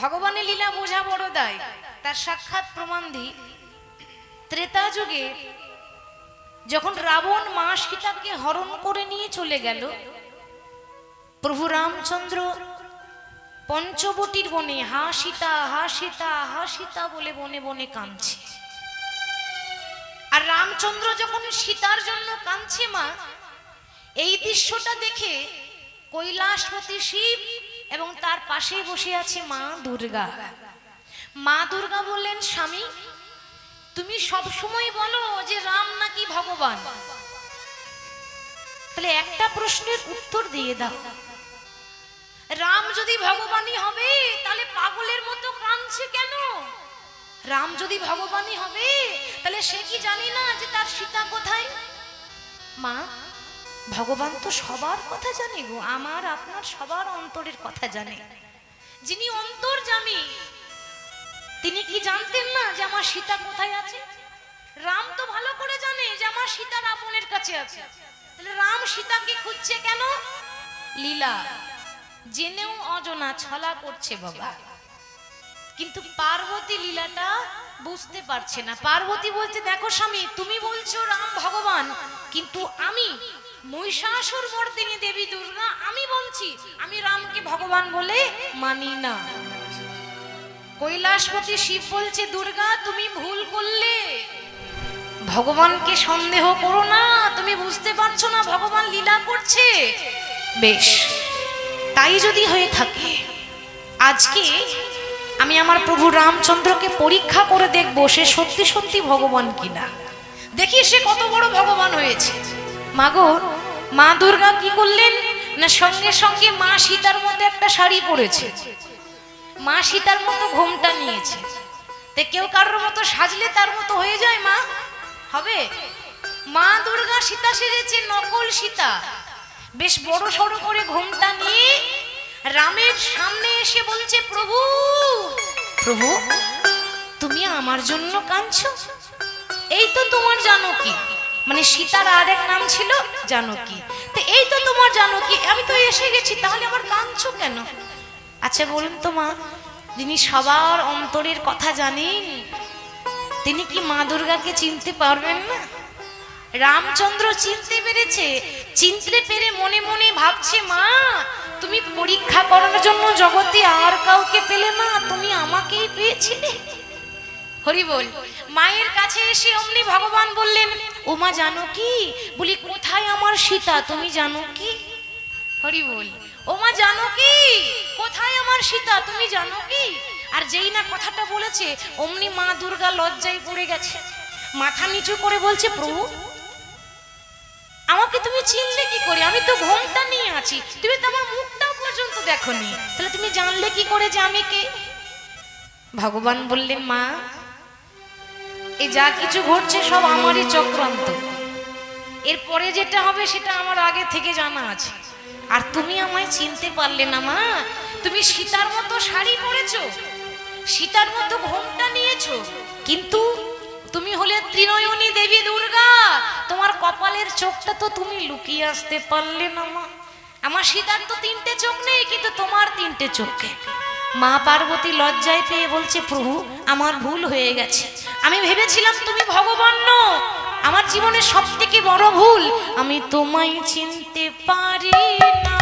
ভগবানের লীলা বোঝা বড় দায়। তার সাক্ষাৎ প্রমাণ দিই। ত্রেতা যুগে যখন রাবণ মা সীতাকে হরণ করে নিয়ে চলে গেল, প্রভু রামচন্দ্র পঞ্চবটির বনে হা সীতা হা সীতা হা সীতা বলে বনে বনে কাঁদছে। আর রামচন্দ্র যখন সীতার জন্য কাঁদছে মা, এই দৃশ্যটা দেখে কৈলাসপতি শিব এবং তার পাশে বসে আছে মা দুর্গা। মা দুর্গা বললেন, স্বামী তুমি সব সময় বলো যে রাম নাকি ভগবান, তাহলে একটা প্রশ্নের উত্তর দিয়ে দাও। রাম যদি ভগবানই হবে তাহলে পাগলের মতো কাঁদছে কেন? রাম যদি ভগবানই হবে তাহলে সে কি জানি না যে তার সীতা কোথায়? মা, ভগবান তো সবার কথা জানে গো, আমার আপনার সবার অন্তরের কথা জানে। যিনি অন্তর্যামী তিনি কি জানতেন না যে আমার সীতা কোথায় আছে? রাম তো ভালো করে জানে যে আমার সীতা রাবণের কাছে আছে। তাহলে রাম সীতাকে খুঁজছে কেন? লীলা জেনেও অজানা ছলা করছে বাবা। কিন্তু পার্বতী লীলাটা বুঝতে পারছে না। পার্বতী বলছে, দেখো স্বামী তুমি বলছো রাম ভগবান, কিন্তু আমি মহিষাসুর মর্দিনী দেবী দুর্গা আমি বলছি আমি রামকে ভগবান বলে মানি না। কৈলাসপতি শিব বলছে, দুর্গা তুমি ভুল করলে, ভগবানকে সন্দেহ করো না, তুমি বুঝতে পারছো না ভগবান লীলা করছে। বেশ, তাই যদি হয়ে থাকে আজকে আমি আমার প্রভু রামচন্দ্রকে পরীক্ষা করে দেখবো সে সত্যি সত্যি ভগবান কিনা। দেখি সে কত বড় ভগবান হয়েছে। মাগো, মা দুর্গা কি করলেন না, সঙ্গে সঙ্গে মা সীতার মধ্যে একটা শাড়ি পরেছে, মা সীতার মতো ঘোমটা নিয়েছে। তে কেউ কারোর মতো সাজলে তার মতো হয়ে যায় মা? হবে? মা দুর্গা সীতা সেজেছে নকল সীতা, বেশ বড় সড়ো করে ঘোমটা নিয়ে রামের সামনে এসে বলছে, প্রভু প্রভু তুমি আমার জন্য কাঁদছো? এই তো তোমার জানকী, মানে সীতার আর এক নাম ছিল জানকী। তো এই তো তোমার জানকী, আমি তো এসে গেছি, তাহলে আমার কাঁদছো কেন? আচ্ছা বলুন তো মা, যিনি সবার অন্তরের কথা জানেন তিনি কি মা দুর্গাকে চিনতে পারবেন না? রামচন্দ্র চিনতে পেরেছে। চিনতে পেরে মনে মনে ভাবছে, মা তুমি পরীক্ষা করার জন্য জগতে আর কাউকে পেলে না, তুমি আমাকেই পেয়েছিলে। হরি বল। মায়ের কাছে এসে অমনি ভগবান বললেন, ওমা জানো কি? বলি কোথায় আমার সীতা, তুমি জানো কি? হরি বল। ওমা জানো কি? কোথায় আমার সীতা, তুমি জানো কি? আর যেই না কথাটা বলেছে অমনি মা দুর্গা লজ্জায় পড়ে গেছে, মাথা নিচু করে বলছে, প্রভু আমাকে তুমি চিনলে কি করে? আমি তো ঘোমটা নিয়ে আছি, তুমি তো আমার মুখটাও পর্যন্ত দেখোনি, তাহলে তুমি জানলে কি করে যে আমি কে? ভগবান বললেন, মা এই যা কিছু ঘটছে সব আমারই চক্রান্ত, এরপরে যেটা হবে সেটা আমার আগে থেকে জানা আছে। আর তুমি আমায় চিনতে পারলে না মা, তুমি সীতার মতো শাড়ি পরেছো, সীতার মতো ঘোমটা নিয়েছো, কিন্তু তুমি হলে ত্রিনয়নী দেবী দুর্গা, তোমার কপালের চোখটা তো তুমি লুকিয়ে আসতে পারলে না মা। আমার সীতার তো তিনটে চোখ নেই, কিন্তু তোমার তিনটে চোখে। মা পার্বতী লজ্জায় পেয়ে বলছে, প্রভু আমার ভুল হয়ে গেছে, আমি ভেবেছিলাম তুমি ভগবান নও, আমার জীবনের সব থেকে বড় ভুল, আমি তোমায় চিনতে পারি না,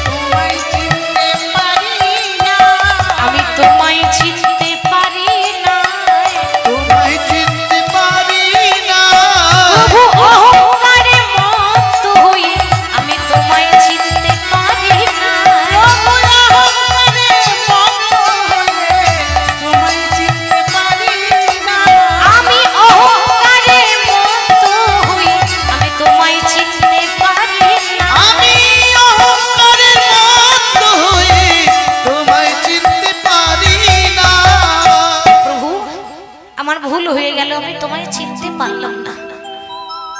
তোমায় চিনতে পারি না, আমি তোমায় চিনতে পারি না, তোমায় চিনতে পারি না, প্রভু অহংকারে মত্ত হয়ে আমি তোমায় চিনতে পারি না, প্রভু অহংকারে মত্ত হয়ে তোমায় চিনতে পারি না, আমি অহংকারে মত্ত হয়ে আমি তোমায় চিনতে পারি না, আমি অহংকারে মত্ত হয়ে তোমায় চিনতে পারি না, প্রভু আমার ভুল হয়ে গেল, আমি তোমায় চিনতে পারলাম না।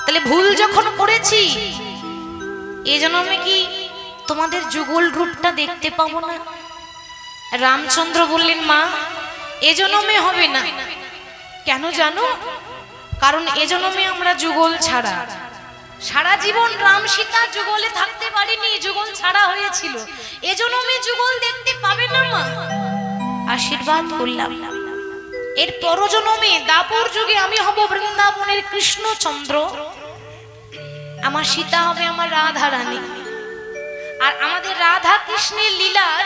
তাহলে ভুল যখন করেছি এই জন্য আমি কি তোমাদের যুগল রূপটা দেখতে পাবো না? রামচন্দ্র বললেন, মা এ জন্মে হবে না। কেন জানো? কারণ এ জন্মে আমরা যুগল ছাড়া, সারা জীবন রাম সীতা যুগলে থাকতে পারিনি, যুগল ছাড়া হয়েছিল, এ জন্মে যুগল দেখতে পাবে না মা। আশীর্বাদ করলাম, এর পরজন্মে দাপর যুগে আমি হব বৃন্দাবনের কৃষ্ণচন্দ্র, আমার সীতা হবে আমার রাধা রানী, আর আমাদের রাধা কৃষ্ণের লীলার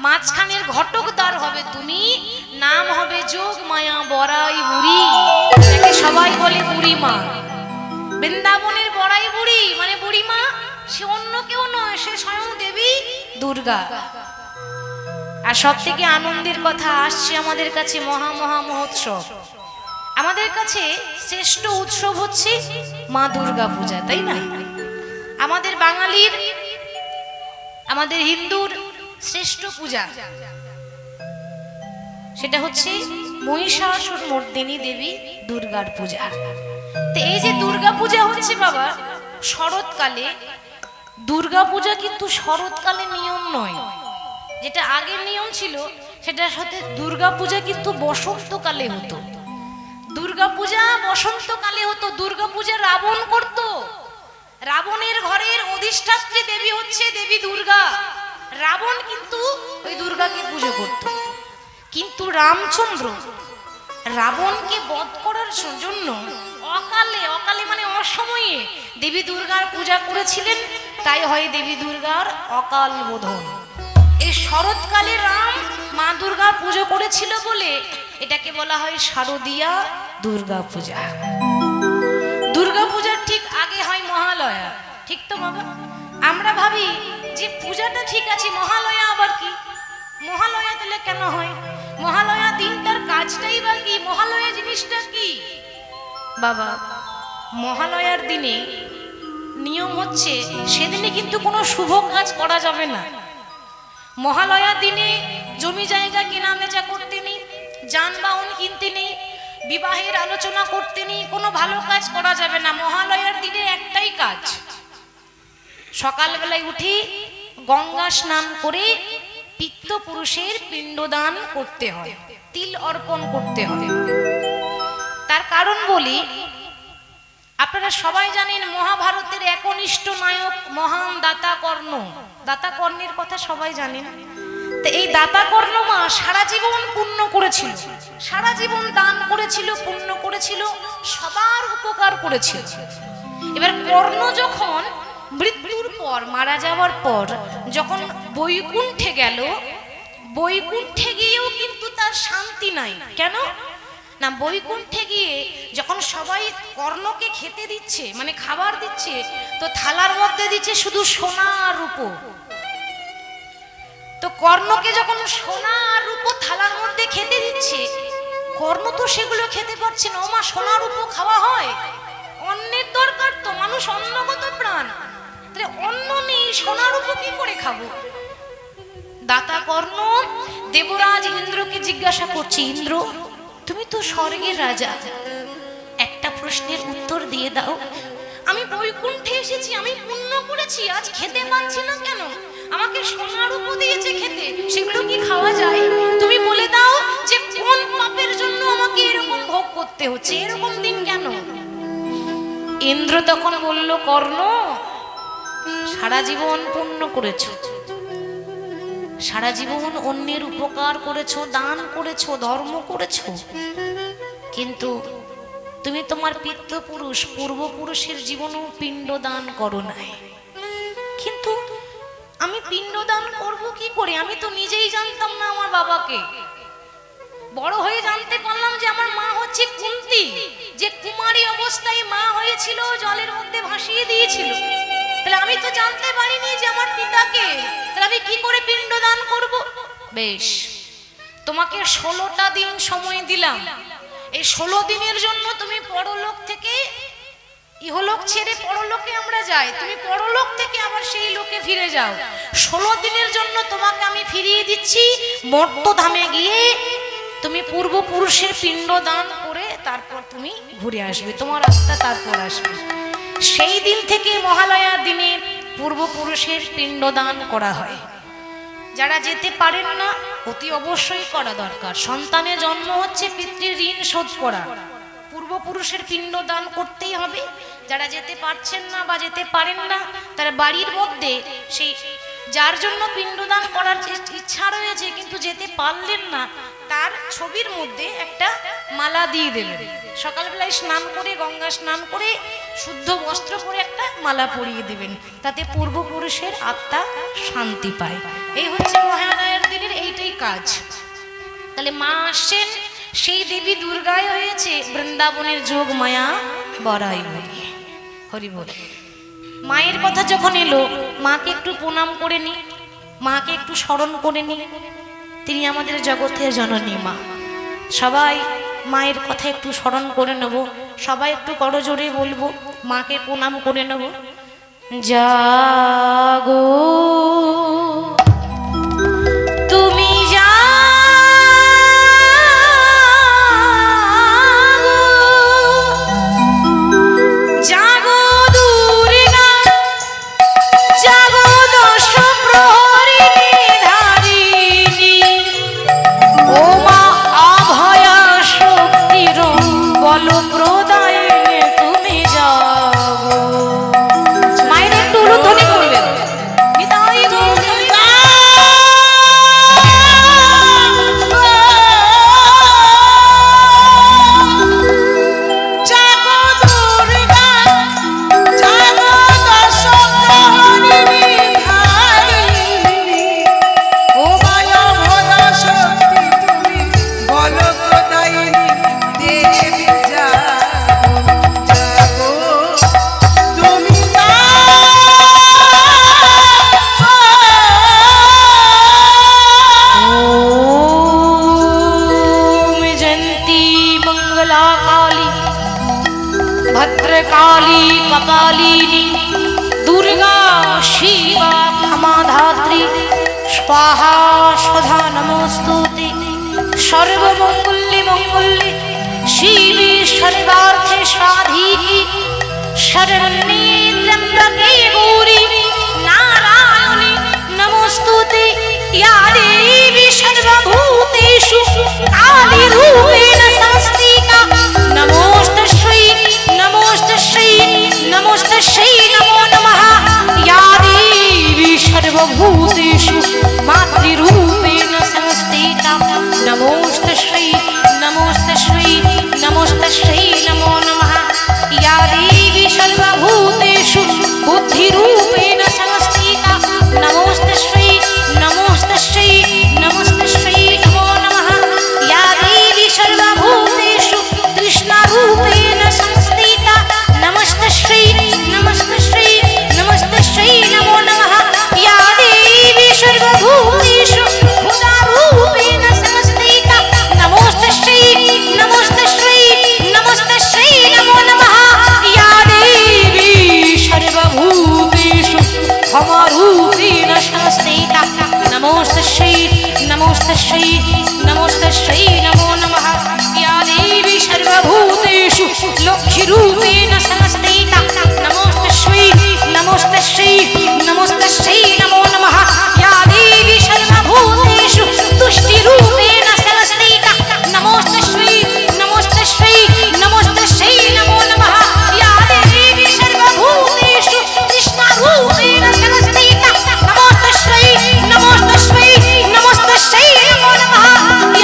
মাঝখানের ঘটকদার হবে তুমি, নাম হবে যোগ মায়া বড়াই বুড়ি, যাকে সবাই বলে বুড়ি মা। বৃন্দাবনের বড়াই বুড়ি মানে বুড়ি মা, সে অন্য কেউ নয়, সে স্বয়ং দেবী দুর্গা। আর সব থেকে আনন্দের কথা আসছে আমাদের কাছে মহা মহোৎসব, আমাদের কাছে শ্রেষ্ঠ উৎসব হচ্ছে মা দুর্গা পূজা, তাই না? আমাদের বাঙালির, আমাদের হিন্দুর শ্রেষ্ঠ পূজা সেটা হচ্ছে মহিষাসুর মর্দিনী দেবী দুর্গার পূজা। তো এই যে দুর্গা পূজা হচ্ছে বাবা শরৎকালে, দুর্গা পূজা কিন্তু শরৎকালে নিয়ম নয়, যেটা আগের নিয়ম ছিল সেটার সাথে দুর্গা পূজা কিন্তু বসন্তকালে হতো। দুর্গা পূজা বসন্তকালে হতো। দুর্গা পূজা রাবণ করত, রাবণের ঘরের অধিষ্ঠাত্রী দেবী হচ্ছে দেবী দুর্গা, রাবণ কিন্তু ওই দুর্গাকে পুজো করত। কিন্তু রামচন্দ্র রাবণকে বধ করার জন্য অকালে, অকালে মানে অসময়ে দেবী দুর্গার পূজা করেছিলেন, তাই হয় দেবী দুর্গার অকাল বোধন। এই শরৎকালে রাম মা দুর্গা পুজো করেছিল বলে এটাকে বলা হয় শারদীয়া দুর্গা পূজা। দুর্গা পূজার ঠিক আগে হয় মহালয়া, ঠিক তো বাবা? আমরা ভাবি যে পূজাটা ঠিক আছে, মহালয়া আবার কি? মহালয়া তাহলে কেন হয়? মহালয়া দিনটার কাজটাই বা কি? মহালয়া জিনিসটা কি বাবা? মহালয়ার দিনে নিয়ম হচ্ছে সেদিনে কিন্তু কোনো শুভ কাজ করা যাবে না। মহালয়ার দিনে জমি জায়গা কেনা বেচা করতে নেই, যানবাহন কিনতে নেই, বিবাহের আলোচনা করতে নেই, কোনো ভালো কাজ করা যাবে না। মহালয়ার দিনে একটাই কাজ, সকালবেলায় উঠি গঙ্গা স্নান করে পিতৃপুরুষের পিণ্ডদান করতে হয়, তিল অর্পণ করতে হয়। তার কারণ বলি, আপনারা সবাই জানেন মহাভারতের একনিষ্ঠ নায়ক মহান দাতা কর্ণ, দাতা কর্ণের কথা সবাই জানেন। তো এই দাতা কর্ণ মা সারা জীবন পুণ্য করেছিল, সারা জীবন দান করেছিল, পুণ্য করেছিল, সবার উপকার করেছিল। এবার কর্ণ যখন মৃত্যুর পর, মারা যাওয়ার পর যখন বৈকুণ্ঠে গেল, বৈকুণ্ঠে গিয়েও কিন্তু তার শান্তি নাই। কেন না? বৈকুণ্ঠে গিয়ে যখন সবাই কর্ণকে খেতে দিচ্ছে, মানে খাবার দিচ্ছে, তো থালার মধ্যে দিচ্ছে শুধু সোনা আর রূপো। তো কর্ণকে যখন সোনা আর রূপো থালার মধ্যে খেতে দিচ্ছে, কর্ণ তো সেগুলো খেতে পারছে না। ও মা, সোনা রূপো খাওয়া হয়? অন্নের দরকার তো, মানুষ অন্নগত প্রাণ, তাহলে অন্ন নেই, সোনা রূপো কি করে খাবো? দাতা কর্ণ দেবরাজ ইন্দ্রকে জিজ্ঞাসা করছে, ইন্দ্র তুমি তো স্বর্গের রাজা, একটা প্রশ্নের উত্তর দিয়ে দাও। আমি বৈকুণ্ঠে এসেছি, আমি পুণ্য করেছি, আজ খেতে পাচ্ছি না কেন? আমাকে সোনা রূপো দিয়েছে খেতে, সেগুলো কি খাওয়া যায়? তুমি বলে দাও যে কোন পাপের জন্য আমাকে এরকম ভোগ করতে হচ্ছে, এরকম দিন কেন? ইন্দ্র তখন বলল, কর্ণ সারা জীবন পুণ্য করেছো, সারা জীবন অন্যের উপকার করেছো, দান করেছো, ধর্ম করেছো, কিন্তু তুমি তোমার পিতৃপুরুষ পূর্বপুরুষের জীবনেও পিণ্ড দান করো নাই। কিন্তু আমি পিণ্ড দান করবো কি করে? আমি তো নিজেই জানতাম না আমার বাবাকে। বড় হয়ে জানতে পারলাম যে আমার মা হচ্ছে কুন্তী, যে কুমারী অবস্থায় মা হয়েছিল, জলের মধ্যে ভাসিয়ে দিয়েছিল। তাহলে আমি তো জানতে পারিনি যে আমার পিতাকে, তাহলে আমি কি করে পিণ্ড দান করব? বেশ, তোমাকে 16টা দিন সময় দিলাম। এই 16 দিনের জন্য তুমি পরলোক থেকে, ইহলোক ছেড়ে পরলোকে আমরা যাই, তুমি পরলোক থেকে আবার সেই লোকে ফিরে যাও। 16 দিনের জন্য তোমাকে আমি ফিরিয়ে দিচ্ছি মর্ত্যধামে গিয়ে তুমি পূর্বপুরুষের পিণ্ড দান করে তারপর তুমি ঘুরে আসবে, তোমার আত্মা তারপর আসবে। সেই দিন থেকে মহালয়ার দিনে পূর্বপুরুষের পিণ্ড দান করা হয়। যারা যেতে পারেন না, অতি অবশ্যই করা দরকার। সন্তানের জন্ম হচ্ছে পিতৃ ঋণ শোধ করা, পূর্বপুরুষের পিণ্ড দান করতেই হবে। যারা যেতে পারছেন না বা যেতে পারেন না, তারা বাড়ির মধ্যে সেই যার জন্য পিণ্ডদান করার ইচ্ছা রয়েছে কিন্তু যেতে পারলেন না, তার ছবির মধ্যে একটা মালা দিয়ে দেবেন। সকালবেলায় স্নান করে, গঙ্গা স্নান করে, শুদ্ধ বস্ত্র পরে একটা মালা পরিয়ে দেবেন, তাতে পূর্বপুরুষের আত্মা শান্তি পায়। এই হচ্ছে মহালয়ার দিনের এইটাই কাজ। তাহলে মা আসছেন, সেই দেবী দুর্গায় হয়েছে বৃন্দাবনের যোগ মায়া বড়াই বলি, হরি বল। মায়ের কথা যখন এলো, মাকে একটু প্রণাম করে নি, মাকে একটু স্মরণ করে নি। তিনি আমাদের জগতের জননী মা। সবাই মায়ের কথা একটু স্মরণ করে নেব, সবাই একটু করজোরে বলবো, মাকে প্রণাম করে নেব। জাগো তুমি भद्रकाली कपालिनी दुर्गा शिवा क्षमाधात्री स्वाहा स्वधा नमोस्तुते सर्वमंगल्ये मंगल्ये शिवे सर्वार्थे साधिके शरण्ये त्र्यंबके गौरी नारायणी नमोस्तुते या देवी सर्वभूतेषु कालीरूपेण संस्थिता नमोस्तस्यै नमोस्तस्यै नमोस्तस्यै नमो नमः या देवी सर्वभूतेषु मातृरूपेण संस्थिता नमोस्तस्यै नमोस्तस्यै नमोस्तस्यै नमो नमः या देवी सर्वभूतेषु बुद्धिरूपेण संस्थिता नमोस्तस्यै नमोस्तस्यै नमोस्तस्यै नमो नमः या देवी सर्वभूतेषु कृष्णरूपेण संस्थिता नमस्तस्यै नमस्तस्यै नमस्तस्यै नमो नमः या देवी सर्वभूतेषु भूतारूपेण संस्थिता नमोस्तस्यै नमोस्तस्यै नमस्तस्यै नमो नमः या देवी सर्वभूतेषु क्षमारूपेण संस्थिता नमोस्तस्यै नमोस्तस्यै नमोस्तस्यै नमो नमः या देवी सर्वभूतेषु लक्ष्मीरूपेण संस्थिता नमोस्तस्यै नमोस्तस्यै नमोस्तस्यै नमो नमः या देवी सर्वभूतेषु तुष्टिरूपेण संस्थिता नमोस्तस्यै नमोस्तस्यै नमोस्तस्यै नमो नमः या देवी सर्वभूतेषु कृष्णरूपेण संस्थिता नमोस्तस्यै नमोस्तस्यै नमोस्तस्यै नमो नमः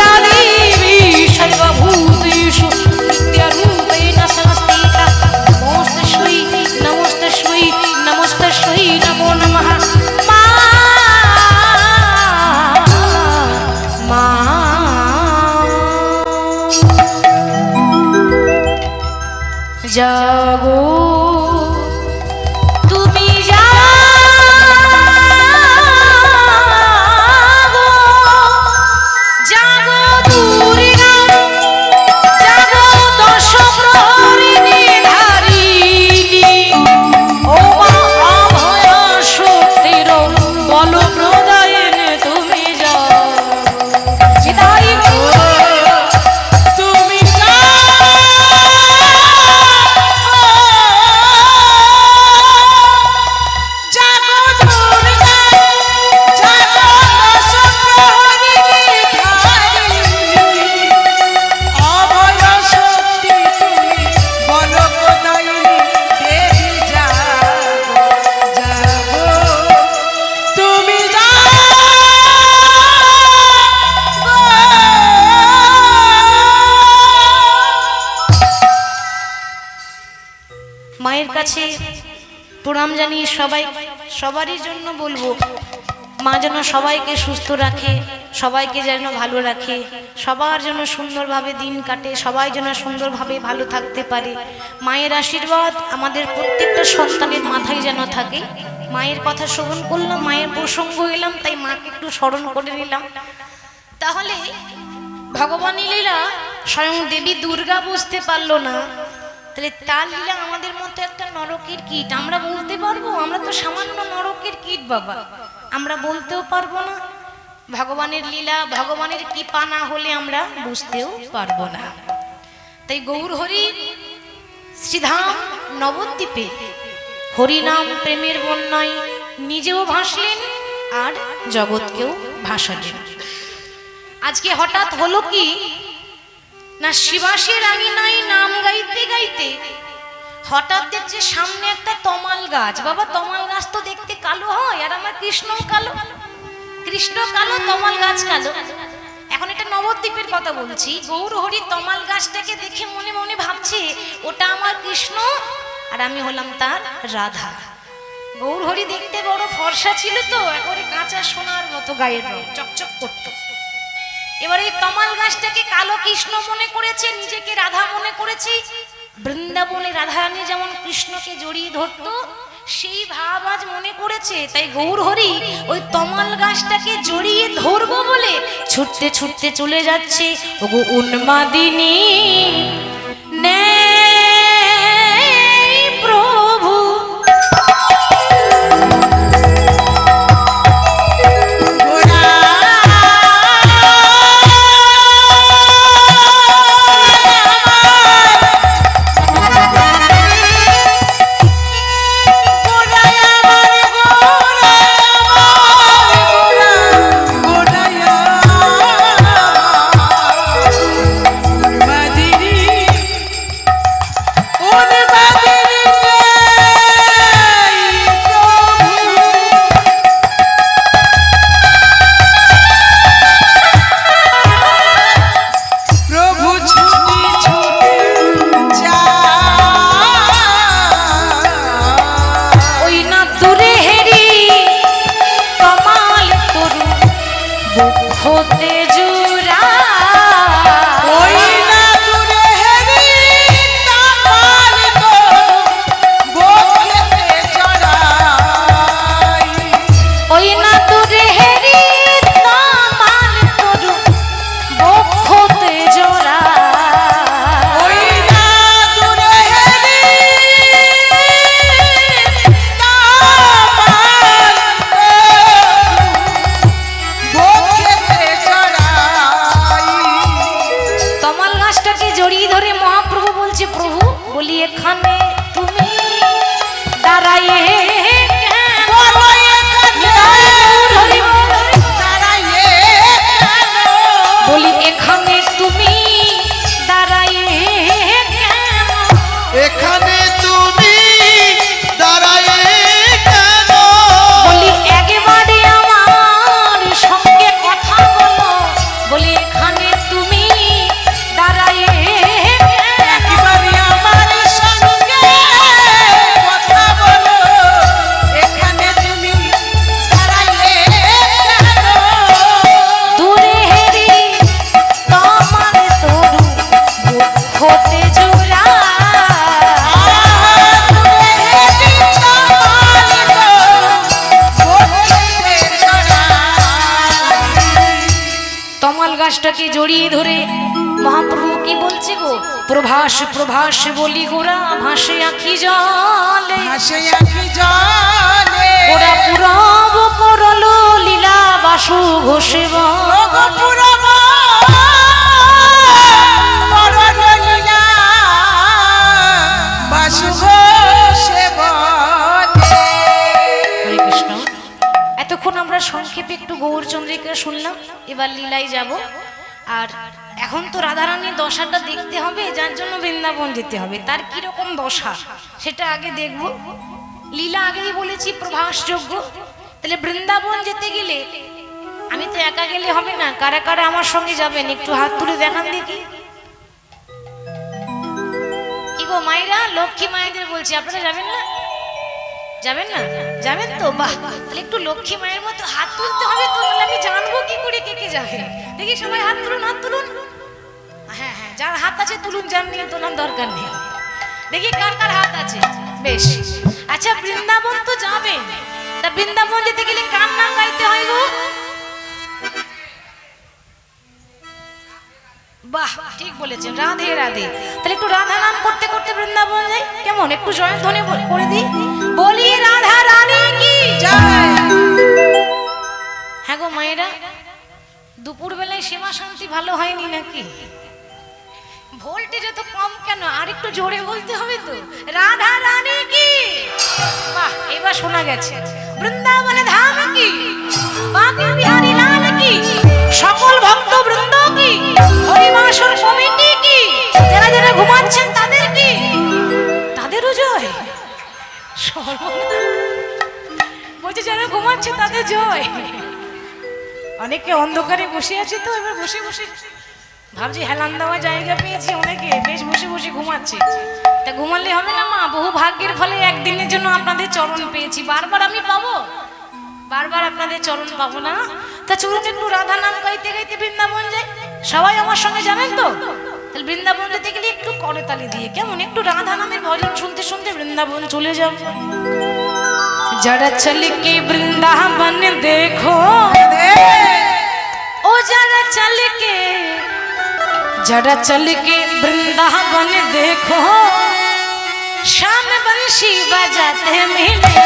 या देवी सर्वभूतेषु नित्यरूपेण संस्थिता नमोस्तस्यै नमोस्तस्यै नमोस्तस्यै नमो नमः जागो তুমি জাগো জাগো দুর্গা জাগো দশ প্রহরিণী ধারিণী ও মা অভয় শক্তির বল প্রদায়নে তুমি যাও চিতাই তুমি মায়ের কাছে প্রণাম জানিয়ে সবারই জন্য বলবো, মা যেন সবাইকে সুস্থ রাখে, সবাইকে যেন ভালো রাখে, সবার জন্য সুন্দরভাবে দিন কাটে, সবাই যেন সুন্দরভাবে ভালো থাকতে পারে। মায়ের আশীর্বাদ আমাদের প্রত্যেকটা সন্তানের মাথায় যেন থাকে। মায়ের কথা শ্রবণ করলাম, মায়ের প্রসঙ্গ এলাম, তাই মাকে একটু স্মরণ করে নিলাম। তাহলে ভগবানের লীলা স্বয়ং দেবী দুর্গা বুঝতে পারলো না, তাহলে তার লীলা আমাদের মতো একটা নরকের কীট আমরা বলতে পারবো? আমরা তো সামান্য নরকের কীট বাবা, আমরা বলতেও পারবো না। ভগবানের লীলা, ভগবানের কৃপা না হলে আমরা বুঝতেও পারবো না। তাই গৌর হরি শ্রীধাম নবদ্বীপে হরিনাম প্রেমের বন্যায় নিজেও ভাসলেন আর জগৎকেও ভাসালেন। আজকে হঠাৎ হলো কি না, শিবাসের আঙিনায় নাম গাইতে গাইতে হঠাৎ দেখছে সামনে একটা তমাল গাছ। বাবা, তমাল গাছ তো দেখতে কালো হয়, আর আমার কৃষ্ণও কালো, কৃষ্ণ কালো, তমাল গাছ কালো। এখন এটা নবদ্বীপের কথা বলছি। গৌর হরি তমাল গাছটাকে দেখে মনে মনে ভাবছে ওটা আমার কৃষ্ণ আর আমি হলাম তার রাধা। গৌর হরি দেখতে বড় ফর্সা ছিল তো, একবারে কাঁচা সোনার মতো গায়ের রং চকচক করতো। এবার এই তমাল গাছটাকে কালো কৃষ্ণ মনে করেছে, নিজেকে রাধা মনে করেছে। বৃন্দাবনে রাধারানী যেমন কৃষ্ণকে জড়িয়ে ধরতো, সেই ভাব আজ মনে করেছে। তাই গৌর হরি ওই তমাল গাছটাকে জড়িয়ে ধরবো বলে ছুটতে ছুটতে চলে যাচ্ছে। ওগো উন্মাদিনী নেই প্রভু, গাছটাকে জড়িয়ে ধরে মহাপ্রভু কি বলছে গো, প্রভাস প্রভাস বলি গোরা ভাসে আঁখি জলে, ভাসে আঁখি জলে ওরা পুরব করলো লীলা বাসু ঘোষে পুরব করলো লীলা বাসু ঘোষে। হরে কৃষ্ণ। এতক্ষণ আমরা সংক্ষেপে একটু গৌরচন্দ্রিকা শুনলাম, এবার লীলায় যাব। আর এখন তো রাধারানীর দশাটা দেখতে হবে, যার জন্য বৃন্দাবন যেতে হবে। তার কিরকম দশা সেটা আগে দেখব। লীলা আগেই বলেছি প্রভাসযোগ্য। তাহলে বৃন্দাবন যেতে গেলে আমি তো একা গেলে হবে না, কারা কারা আমার সঙ্গে যাবেন একটু হাত তুলে দেখান দেখি। কি গো গো মায়েরা, লক্ষ্মী মায়েদের বলছি, আপনারা যাবেন না? যাবেন না? যাবেন তো? বাহ, তাহলে একটু লক্ষ্মী মায়ের মতো হাত তুলতে হবে তো, নাহলে আমি জানবো কি করে কে কে যাবে। দেখি সবাই হাত তুলুন, হাত তুলুন। হ্যাঁ হ্যাঁ, যার হাত আছে তুলুন, যার নিয়ে তোলার দরকার নেই। দেখি কার কার হাত আছে। বেশ, আচ্ছা বৃন্দাবন তো যাবেন, তা বৃন্দাবন যেতে গেলে কার নাম গাইতে হয় গো? বাহ, ঠিক বলেছেন, রাধে রাধে। তাহলে একটু রাধা নাম করতে করতে বৃন্দাবন যাই, কেমন? একটু জয়ধ্বনি করে দিই, বলি রাধা রানী কি জয়। হ্যাঁ গো মায়েরা, দুপুর বেলায় সেবা শান্তি ভালো হয়নি নাকি? ভোল্টেজ এত কম কেন? আর একটু জোরে বলতে হবে তো, রাধা রানী কি। বাহ, এবার শোনা গেছে। বৃন্দাবনে ধাম কি, বাঁকে বিহারী লাল কি, সকল ভক্ত বৃন্দ কি, হরিবাসর কমিটি কি, যারা যারা ঘুমাচ্ছেন তাদের কি, তাদেরও জয়। বলছে যারা ঘুমাচ্ছে তাদের জয়। অনেকে অন্ধকারে বসে আছে তো, এবার বসে বসে ভাবছি হেলান দেওয়া জায়গা পেয়েছি, অনেকে বেশ বসে বসে ঘুমাচ্ছে। তা ঘুমালে হবে না মা, বহু ভাগ্যের ফলে একদিনের জন্য আপনাদের চরণ পেয়েছি, বারবার আমি পাবো? বারবার আপনাদের চরণ পাবো না। তা চলুন একটু রাধা নাম গাইতে গাইতে বৃন্দাবন যাই। সবাই আমার সঙ্গে যাবেন তো? তাহলে বৃন্দাবন যেতে গেলে একটু করতালি দিয়ে, কেমন? একটু রাধা নামের ভজন শুনতে শুনতে বৃন্দাবন চলে যাব। जरा चल के वृंदावन देखो, ओ जरा चल के वृंदावन देखो, शाम बंशी बजाते मिलेंगे।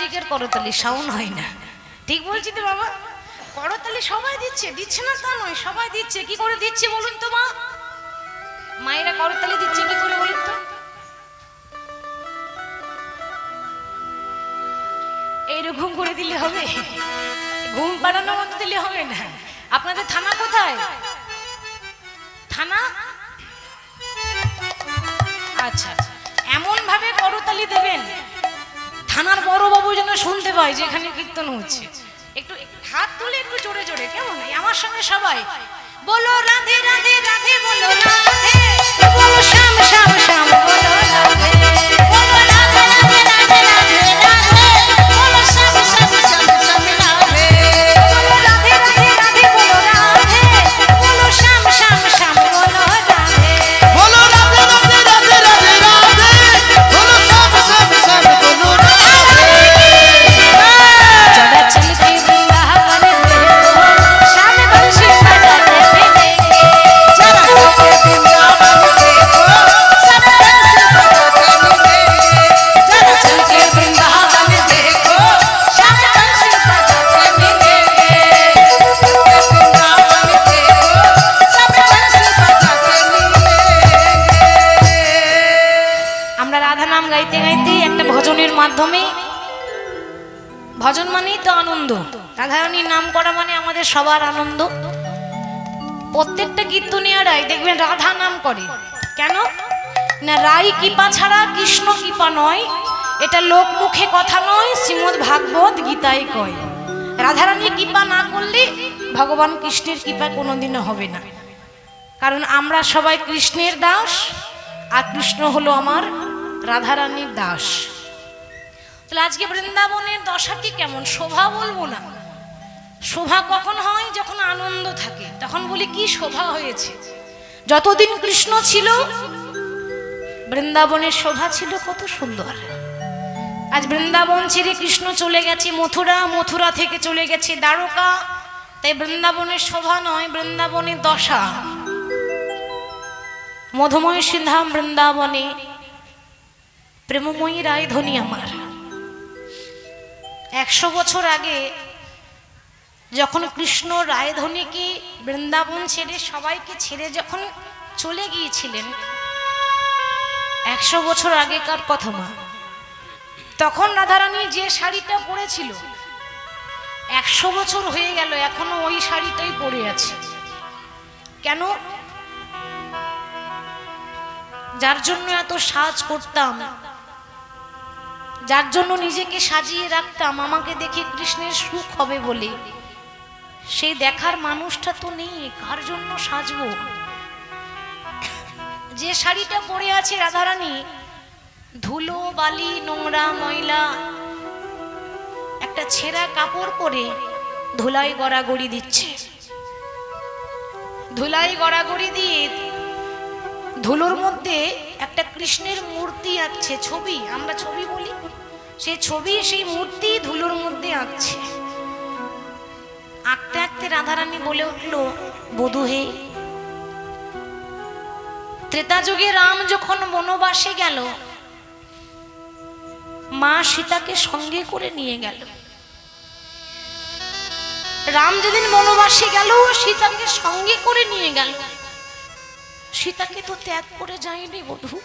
প্লাস্টিকের করতালি, সাউন্ড হয় না। ঠিক বলছি তো বাবা? করতালি সবাই দিচ্ছে, দিচ্ছে না তা নয়, সবাই দিচ্ছে। কি করে দিচ্ছে বলুন তো মা? মায়েরা করতালি দিচ্ছে কি করে বলুন তো? এইরকম করে দিলে হবে? ঘুম পাড়ানোর মতো দিলে হবে না। আপনাদের থানা কোথায়? থানা? আচ্ছা, এমন ভাবে করতালি দেবেন থানার বড় বাবু যেন শুনতে পায় যে এখানে কীর্তন হচ্ছে। একটু হাত তুলে একটু জোরে জোরে, কেমন? আমার সঙ্গে সবাই বলো রাধে রাধে রাধে, বলো রাধে, বলো শ্যাম শ্যাম শ্যাম, বলো রাধে, বলো রাধে রাধে রাধে রাধে রাধে, বলো শ্যাম শ্যাম শ্যাম শ্যাম রাধে, বলো রাধে রাধে রাধে, বলো রাধে, বলো শ্যাম শ্যাম শ্যাম, বলো রাধে, বলো রাধে রাধে রাধে রাধে রাধে, বলো শ্যাম শ্যাম শ্যাম, বলো রাধে। चला चल के वृंदावन देखो, श्याम बंसी बजाते मिलेंगे। चला चल के वृंदावन देखो, श्याम बंसी बजाते मिलेंगे। चला चल के वृंदावन देखो, श्याम बंसी बजाते मिलेंगे। वृंदावन देखो, श्याम बंसी बजाते मिलेंगे। আমরা রাধা নাম গাইতে গাইতে একটা ভজনের মাধ্যমে, ভজন মানেই তো আনন্দ, রাধারানীর নাম করা মানে আমাদের সবার আনন্দ। প্রত্যেকটা কীর্তনিয়ারাই দেখবেন রাধা নাম করে। কেন না? রাই কৃপা ছাড়া কৃষ্ণ কৃপা নয়, এটা লোক মুখে কথা নয়, শ্রীমদ্ ভাগবত গীতায় কয়। রাধারানী কৃপা না করলে ভগবান কৃষ্ণের কৃপা কোনোদিনও হবে না। কারণ আমরা সবাই কৃষ্ণের দাস, আর কৃষ্ণ হলো আমার রাধারানীর দাস। তাহলে আজকে বৃন্দাবনের দশাটি কেমন? শোভা বলবো না, শোভা কখন হয়? যখন আনন্দ থাকে, তখন বলি কি শোভা হয়েছে। যতদিন কৃষ্ণ ছিল বৃন্দাবনের শোভা ছিল কত সুন্দর। আজ বৃন্দাবন ছেড়ে কৃষ্ণ চলে গেছে মথুরা, মথুরা থেকে চলে গেছে দ্বারকা, তাই বৃন্দাবনের শোভা নয়, বৃন্দাবনের দশা। মধুময় সিন্ধাম বৃন্দাবনে প্রেমময়ী রায়ধনী আমার। 100 বছর আগে যখন কৃষ্ণ রায়ধনীকে বৃন্দাবন ছেড়ে, সবাইকে ছেড়ে যখন চলে গিয়েছিলেন, 100 বছর আগেকার কথা মা, তখন রাধারানী যে শাড়িটা পরেছিল 100 বছর হয়ে গেল এখনো ওই শাড়িটাই পরে আছে। কেন? যার জন্য এত সাজ করতাম, যার জন্য নিজেকে সাজিয়ে রাখতাম আমাকে দেখে কৃষ্ণের সুখ হবে বলে, সেই দেখার মানুষটা তো নেই। কার জন্য সাজবো? যে শাড়িটা পরে আছে রাধারানী, ধুলো বালি নোংরা ময়লা একটা ছেঁড়া কাপড় পরে ধুলাই গড়াগড়ি দিচ্ছে। ধুলাই গড়াগড়ি দিয়ে ধুলোর মধ্যে একটা কৃষ্ণের মূর্তি আঁকছে, ছবি, আমরা ছবি বলি, সেই ছবি, সেই মূর্তি ধুলোর মধ্যে আঁকছে। আঁকতে আঁকতে রাধারানী বলে উঠলো, বধূ হে, ত্রেতা যুগে রাম যখন বনবাসে গেল, মা সীতাকে সঙ্গে করে নিয়ে গেল। রাম যেদিন বনবাসে গেল সীতাকে সঙ্গে করে নিয়ে গেল, সীতাকে তো ত্যাগ করে যায়নি বধূ।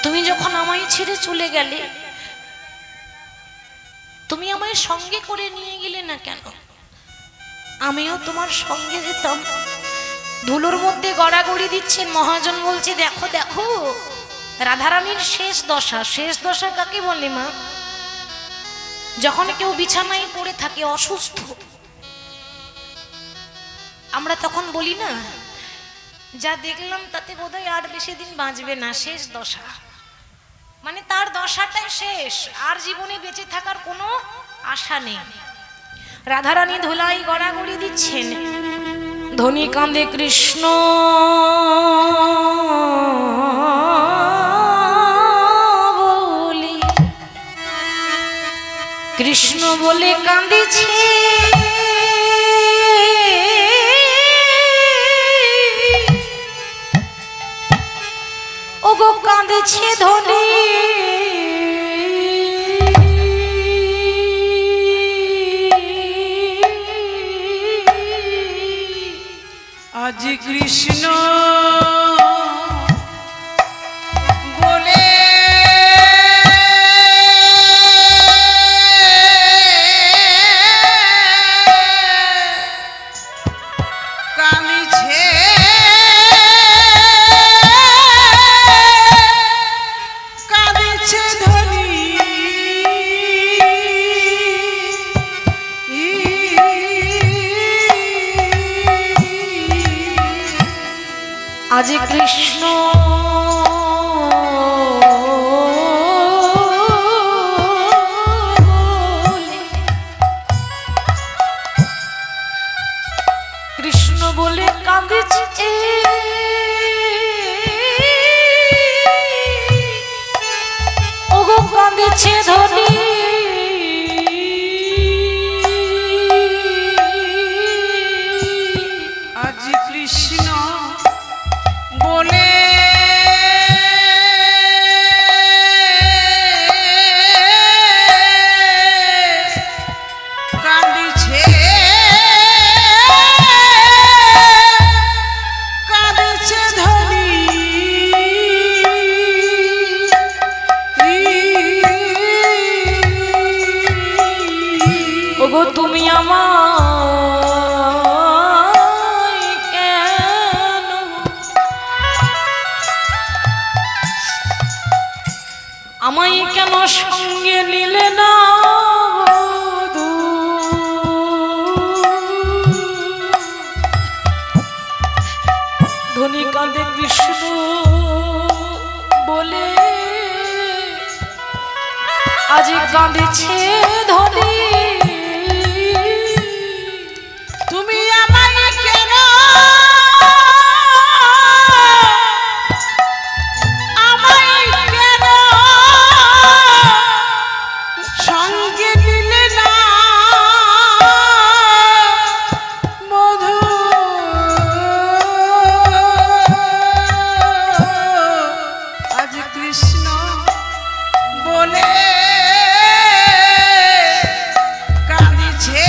তুমি যখন আমায় ছেড়ে চলে গেলে, তুমি আমায় সঙ্গে করে নিয়ে গেলে না কেন? আমিও তোমার সঙ্গে যেতাম। ধুলোর মধ্যে গড়াগড়ি দিচ্ছেন মহাজন, বলছে দেখো দেখো রাধারানীর শেষ দশা। শেষ দশা কাকে বলে মা? যখন কেউ বিছানায় পড়ে থাকে অসুস্থ, আমরা তখন বলি না, যা দেখলাম তাতে বোধহয় আর বেশি দিন বাঁচবে না, শেষ দশা। মানে তার দশাটাই শেষ, আর জীবনে বেঁচে থাকার কোনো আশা নেই। রাধারানী ধুলাই গড়াগড়ি দিচ্ছেন, ধনী কাঁদে কৃষ্ণ বলি, কৃষ্ণ বলে কাঁদিছে, ওগো কাঁদেছে ধনী কৃষ্ণ বলে কামিছে কাঁদিছে ধনী আজ কৃষ্ণ কৃষ্ণ বলে কাঁদিছে ওগো কাঁদিছে ধনী আজ কৃষ্ণ বলে কাঁদিছে কাঁদিছে ধনী ওগো তুমি আমায় কেন আমায় কেন সঙ্গে নিলে না বধূ? ধনী কাঁদে কৃষ্ণ বলে আজ কাঁদেছে ধনী তুমি আমায় কেন আমায় কেন সঙ্গে নিলে না মধু আজ কৃষ্ণ বলে কাঁদিছে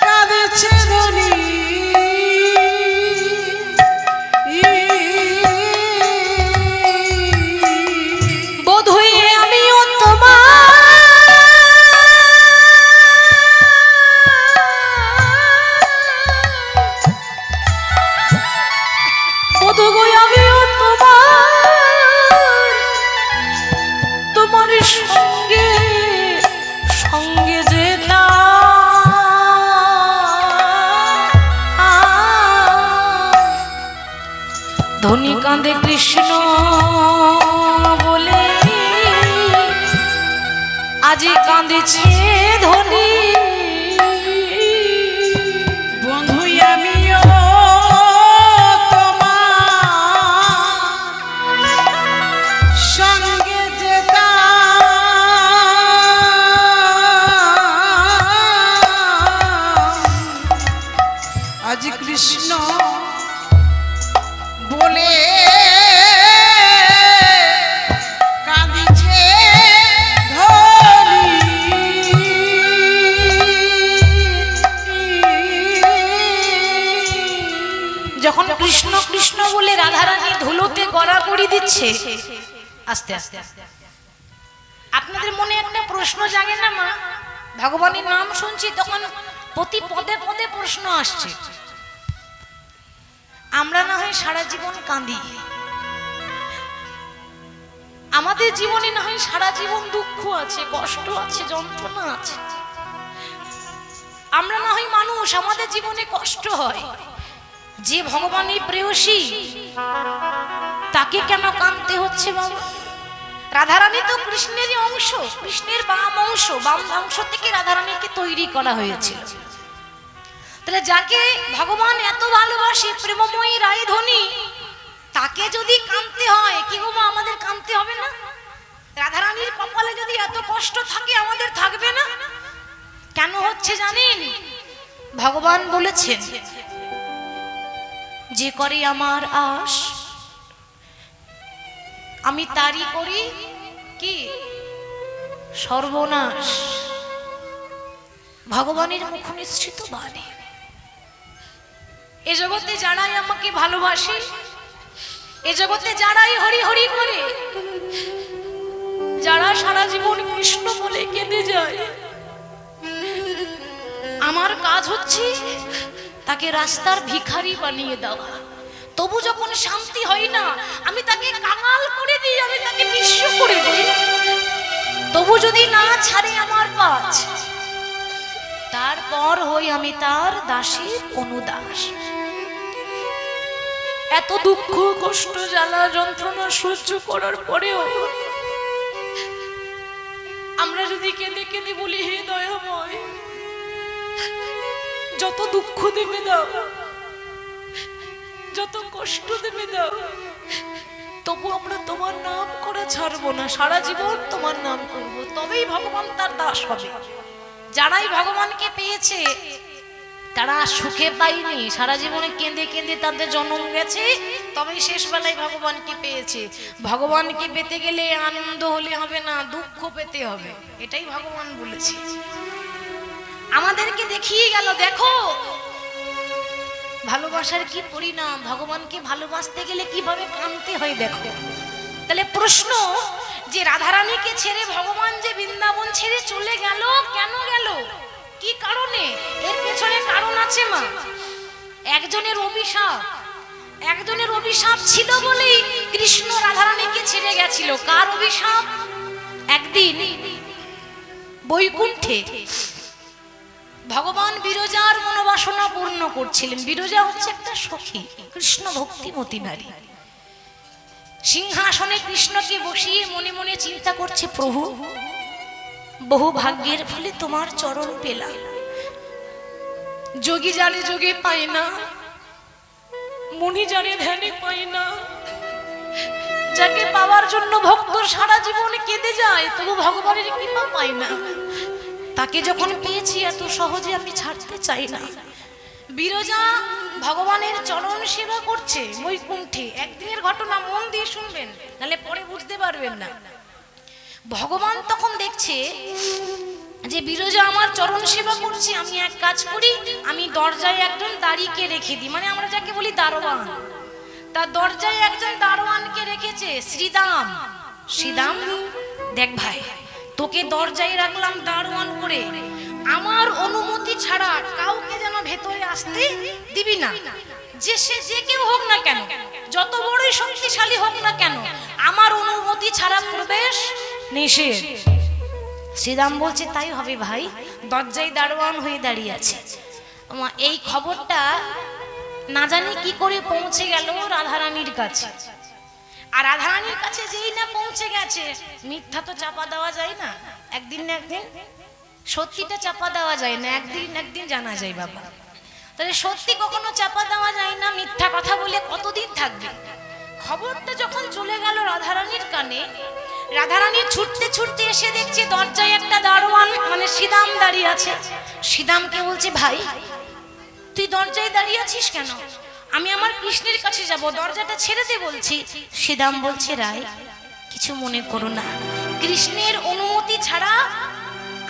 কাঁদিছে ধনী বোধ হয়ে আমিও তোমার বোধ হয়ে আমিও তোমার সঙ্গে সঙ্গে যেতাম ধনী কাঁদে কৃষ্ণ বলে আজি কাঁদেছে ধনী বন্ধু আমিও তোমার সঙ্গে যেতাম আজ কৃষ্ণ বলে কাঁদিছে ধনী যখন কৃষ্ণ কৃষ্ণ বলে রাধারানী ধুলোতে গড়াগড়ি দিচ্ছে আস্তে আস্তে আপনাদের মনে একটা প্রশ্ন জাগে না মা ভগবানের নাম শুনছি তখন প্রতি পদে পদে প্রশ্ন আসছে আমরা না হয় সারা জীবন কাঁদি আমাদের জীবনে না হয় সারা জীবন দুঃখ আছে কষ্ট আছে যন্ত্রণা আছে আমরা না হয় মানুষ আমাদের জীবনে কষ্ট হয় যে ভগবানের প্রেয়সী তাকে কেন কাঁদতে হচ্ছে বাবা রাধারানী তো কৃষ্ণেরই অংশ কৃষ্ণের বাম অংশ থেকে রাধারানীকে তৈরি করা হয়েছিল তাহলে যাকে ভগবান এত ভালোবাসে প্রেমময়ী রায়ধনী তাকে যদি কাঁদতে হয় কি গো মা আমাদের কাঁদতে হবে না রাধারানীর কপালে যদি এত কষ্ট থাকে আমাদের থাকবে না কেন হচ্ছে জানেন ভগবান বলেছেন যে করে আমার আশ আমি তারই করি কি সর্বনাশ ভগবানের মুখ নিঃসৃত বাণী এ জগতে যারাই আমাকে ভালোবাসে, এ জগতে যারাই হরি হরি করে, যারা সারা জীবন কৃষ্ণ বলে কেঁদে যায়, আমার কাজ হচ্ছে তাকে রাস্তার ভিখারি বানিয়ে দেওয়া। তবু যখন শান্তি হয় না, আমি তাকে কাঙাল করে দিই, আমি তাকে নিঃস্ব করে দিই। তবু যদি না ছাড়ে আমার কাজ, তারপর হই আমি তার দাসীর অনুদাস। এত দুঃখ কষ্ট জ্বালা যন্ত্রণা সহ্য করার পরেও আমরা যদি কেঁদে কেঁদে বলি, হে দয়াময়, যত দুঃখ দেবে দাও, যত কষ্ট দেবে দাও, তবু আমরা তোমার নাম করে ছাড়বো না, সারা জীবন তোমার নাম করব, তবেই ভগবান তার দাস হবে। যারাই ভগবানকে পেয়েছে তারা সুখে পায়নি, সারা জীবনে কেঁদে কেঁদে তাদের জন্ম গেছে, তবেই শেষ বেলায় ভগবানকে পেয়েছে। ভগবানকে পেতে গেলে আনন্দ হলে হবে না, দুঃখ পেতে হবে, এটাই ভগবান বলেছে। আমাদেরকে দেখিয়ে গেল, দেখো ভালোবাসার কি পরিণাম, ভগবানকে ভালোবাসতে গেলে কিভাবে কাঁদতে হয় দেখো। তাহলে প্রশ্ন, যে রাধারানীকে ছেড়ে ভগবান যে বৃন্দাবন ছেড়ে চলে গেল, কেন গেল, কি কারণে? এর পেছনে কারণ আছে মা। একজনের অভিশাপ, একজনের অভিশাপ ছিল বলেই কৃষ্ণ রাধারানীকে ছেড়ে গেছিল। কার অভিশাপ? একদিন বৈকুণ্ঠে ভগবান বিরজার মনোবাসনা পূর্ণ করছিলেন। বিরজা হচ্ছে একটা সখী, কৃষ্ণ ভক্তিমতী নারী। সিংহাসনে কৃষ্ণকে বসিয়ে মনে মনে চিন্তা করছে, প্রভু বহু ভাগ্যের ফলে তোমার চরণ পেলাম, যোগী জানে যোগে পায় না, মুনি জানে ধ্যানে পায় না, যাকে পাওয়ার জন্য ভক্ত সারা জীবনে কেঁদে যায় তবু ভগবানের কৃপা পায় না, তাকে যখন পেয়েছি এত সহজে আমি ছাড়তে চাই না। বিরজা ভগবানের চরণ সেবা করছে বৈকুণ্ঠে। একদিনের ঘটনা, মন দিয়ে শুনবেন, নাহলে পরে বুঝতে পারবেন না। ভগবান তখন দেখছে যে বিরজা আমার চরণ সেবা করছে, আমি এক কাজ করি, আমি দরজায় একজন দাঁড়িকে রেখে দিই, মানে আমরা যাকে বলি দারোয়ান। তার দরজায় একজন দারোয়ানকে রেখেছে, শ্রীদাম। শ্রীদাম, দেখ ভাই, তোকে দরজায় রাখলাম দারোয়ান করে, আমার অনুমতি ছাড়া কাউকে যেন ভেতরে আসতে দিবি না, যে সে যে কেউ হোক না কেন, যত বড়ই শক্তিশালী হোক না কেন, আমার অনুমতি ছাড়া প্রবেশ নিষেধ। শ্রীরাম বলছে, তাই হবে ভাই, দরজায় দারোয়ান হয়ে দাঁড়িয়ে আছে। এই খবরটা না জানি কি করে পৌঁছে গেল রাধারানীর কাছে। আর রাধারানীর কাছে যেই না পৌঁছে গেছে, মিথ্যা তো চাপা দেওয়া যায় না, একদিন না একদিন সত্যিটা চাপা দেওয়া যায় না, একদিন একদিন জানা যায় বাবা। তাহলে সত্যি কখনো চাপা দেওয়া যায় না, মিথ্যা কথা বলে কতদিন থাকবে। খবরটা যখন চলে গেল রাধারানীর কানে, রাধারানী ছুটতে ছুটতে এসে দেখছে দরজায় একটা দারোয়ান মানে শ্রীদাম দাঁড়িয়ে আছে। শ্রীদামকে বলছে, ভাই তুই দরজায় দাঁড়িয়ে আছিস কেন? আমি আমার কৃষ্ণের কাছে যাব, দরজাটা ছেড়ে দে বলছি। শ্রীদাম বলছে, রায় কিছু মনে করো না, কৃষ্ণের অনুমতি ছাড়া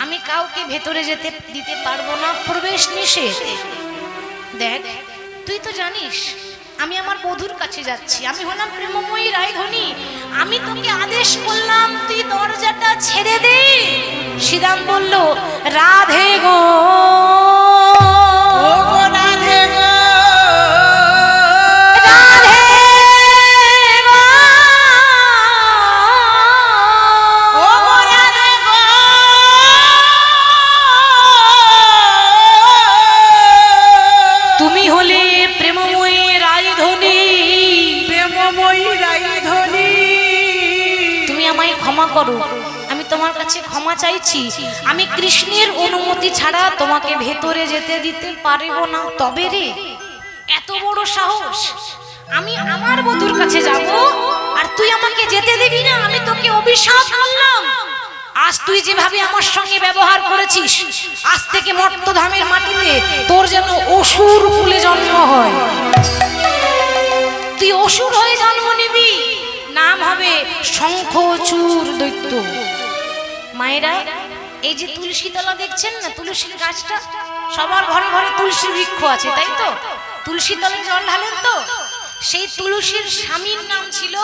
আমি কাউকে ভেতরে যেতে দিতে পারবো না, প্রবেশ নিষেধ। দেখ তুই তো জানিস আমি আমার বধূর কাছে যাচ্ছি, আমি হলাম প্রেমময়ী রায়ধনী, আমি তোকে আদেশ করলাম তুই দরজাটা ছেড়ে দে। শ্রীরাম বলল, রাধে গো রাধে গো, করো, আমি তোমার কাছে ক্ষমা চাইছি, আমি কৃষ্ণের অনুমতি ছাড়া তোমাকে ভেতরে যেতে দিতে পারবো না। তবে রে এত বড় সাহস, আমি আমার বধূর কাছে যাব আর তুই আমাকে যেতে দিবি না? আমি তোকে অভিশাপ করলাম, আজ তুই যেভাবে আমার সঙ্গে ব্যবহার করেছিস, আজ থেকে মর্তধামের মাটিতে তোর যেন অসুর কুলে জন্ম হয়, তুই অসুর হয়ে জন্ম নিবি, নাম হবে শঙ্খচূড় দৈত্য। মায়েরা, এই যে তুলসী তলা দেখছেন না, তুলসীর গাছটা, সবার ঘরে ঘরে তুলসী বৃক্ষ আছে, তাই তো? তুলসী তলে জল ঢালেন তো, সেই তুলসীর স্বামীর নাম ছিল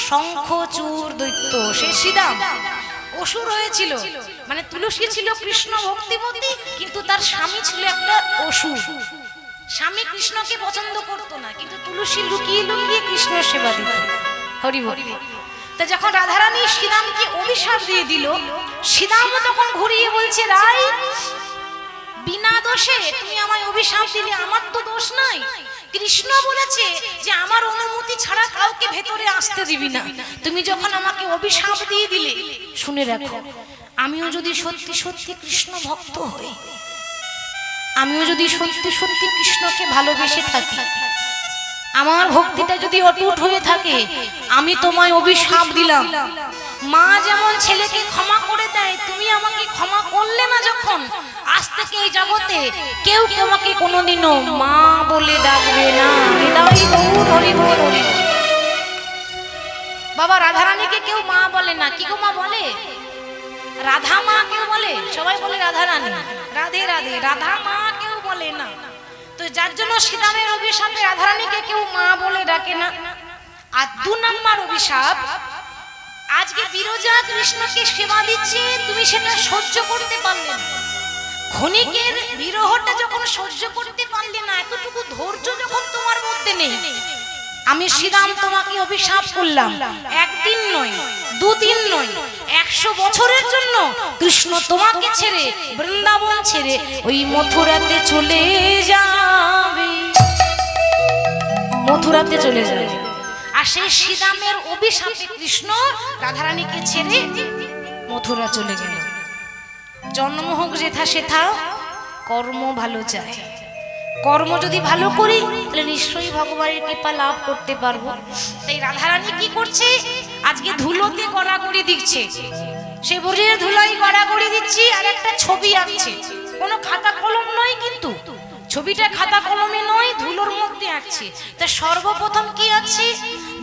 শঙ্খচূড় দৈত্য, সে শ্রীরাম। অসুর হয়েছিল, মানে তুলসী ছিল কৃষ্ণ ভক্তিমতী, কিন্তু তার স্বামী ছিল একটা অসুর। স্বামী কৃষ্ণকে পছন্দ করতো না, কিন্তু তুলসী লুকিয়ে লুকিয়ে কৃষ্ণের সেবা দিত। হরি বল। তা যখন রাধারানী শ্রীরামকে অভিশাপ দিয়ে দিল, শ্রীরাম তখন ঘুরিয়ে বলছে, রাই বিনা দোষে তুমি আমায় অভিশাপ দিলে, আমার তো দোষ নাই। কৃষ্ণ বলেছে যে আমার অনুমতি ছাড়া কাউকে ভেতরে আসতে দিবি না। তুমি যখন আমাকে অভিশাপ দিয়ে দিলে, শুনে রাখো, আমিও যদি সত্যি সত্যি কৃষ্ণ ভক্ত হই, আমিও যদি সত্যি সত্যি কৃষ্ণকে ভালোবেসে থাকি, আমার ভক্তিটা যদি অটুট হয়ে থাকে, আমি তোমায় অভিশাপ দিলাম। মা যেমন ছেলেকে ক্ষমা করে দেয়, তুমি আমাকে ক্ষমা করলে না যখন, আজ থেকে এই জগতে কেউ তোমাকে কোনোদিনও মা বলে ডাকবে না। হৃদয় গৌর হরি বল হরি বল। বাবা রাধারানীকে কেউ মা বলে না, কি গো মা বলে? রাধা মা কেউ বলে? সবাই বলে রাধারানী, রাধে রাধে। রাধা মা কেউ বলে না। তো যার জন্য শ্রীরামের অভিশাপে রাধারানীকে কেউ মা বলে ডাকে না। আর 2 নম্বর অভিশাপ, আজকে বিরজা কৃষ্ণকে সেবা দিচ্ছে, তুমি সেটা সহ্য করতে পারলে না। ক্ষণিকের বিরহটা যখন সহ্য করতে পারলে না, এতটুকু ধৈর্য যখন তোমার মধ্যে নেই, আমি শ্রীরাম তোমাকে অভিশাপ করলাম। 1 দিন নয়, 2 দিন নয়, 100 বছরের জন্য কৃষ্ণ তোমাকে ছেড়ে, বৃন্দাবন ছেড়ে ওই মথুরাতে চলে যাবে, মথুরাতে চলে যাবে। আর সেই শ্রীরামের অভিশাপে কৃষ্ণ রাধারানীকে ছেড়ে মথুরা চলে গেল। জন্ম হোক যেথা সেথা, কর্ম ভালো চায়। কর্ম যদি ভালো করি, তাহলে নিশ্চয়ই ভগবানের কৃপা লাভ করতে পারবো। তাই রাধারানী কি করছে, আজকে ধুলোতে গড়াগড়ি দিচ্ছে, সে বুড়ির ধুলোই গড়াগড়ি দিচ্ছি, আর একটা ছবি আঁকছে। কোনো খাতা কলম নয়, কিন্তু ছবিটা খাতা কলমে নয়, ধুলোর মধ্যে আঁকছে। তা সর্বপ্রথম কি আঁকছে,